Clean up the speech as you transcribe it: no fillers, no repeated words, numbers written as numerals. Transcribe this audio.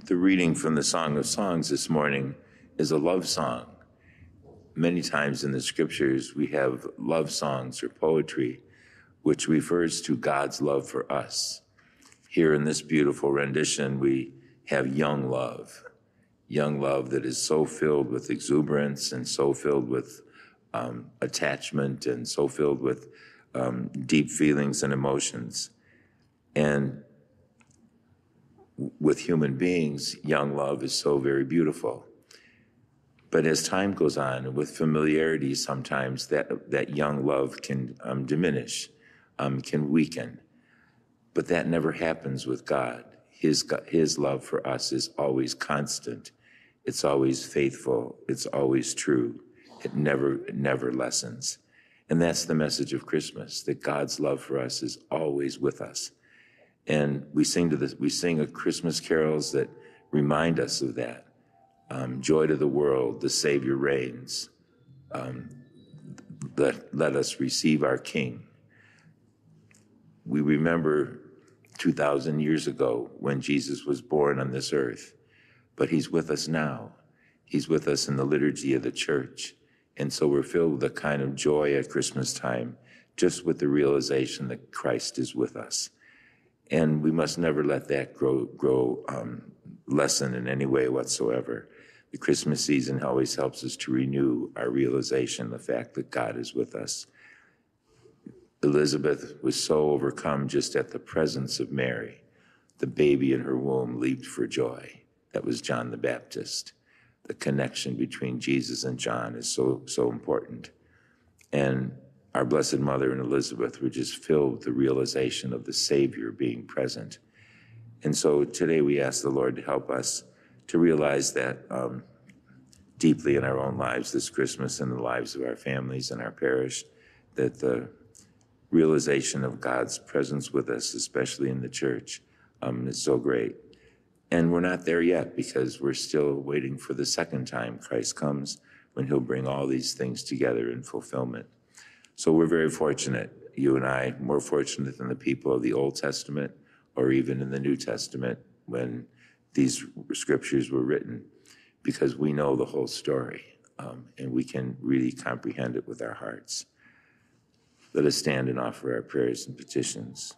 The reading from the Song of Songs this morning is a love song. Many times in the scriptures, we have love songs or poetry, which refers to God's love for us. Here in this beautiful rendition, we have young love that is so filled with exuberance and so filled with attachment and so filled with deep feelings and emotions. And with human beings, young love is so very beautiful. But as time goes on, and with familiarity, sometimes that young love can diminish, can weaken. But that never happens with God. His love for us is always constant. It's always faithful. It's always true. It never lessens. And that's the message of Christmas, that God's love for us is always with us. And we sing a Christmas carols that remind us of that. Joy to the world, the Savior reigns. Let us receive our King. We remember 2,000 years ago when Jesus was born on this earth, but he's with us now. He's with us in the liturgy of the church. And so we're filled with a kind of joy at Christmas time, just with the realization that Christ is with us. And we must never let that grow lessen in any way whatsoever. The Christmas season always helps us to renew our realization, the fact that God is with us. Elizabeth was so overcome just at the presence of Mary. The baby in her womb leaped for joy. That was John the Baptist. The connection between Jesus and John is so important. And our Blessed Mother and Elizabeth were just filled with the realization of the Savior being present. And so today we ask the Lord to help us to realize that deeply in our own lives this Christmas and the lives of our families and our parish, that the realization of God's presence with us, especially in the church, is so great. And we're not there yet because we're still waiting for the second time Christ comes, when he'll bring all these things together in fulfillment. So we're very fortunate, you and I, more fortunate than the people of the Old Testament or even in the New Testament when these scriptures were written, because we know the whole story and we can really comprehend it with our hearts. Let us stand and offer our prayers and petitions.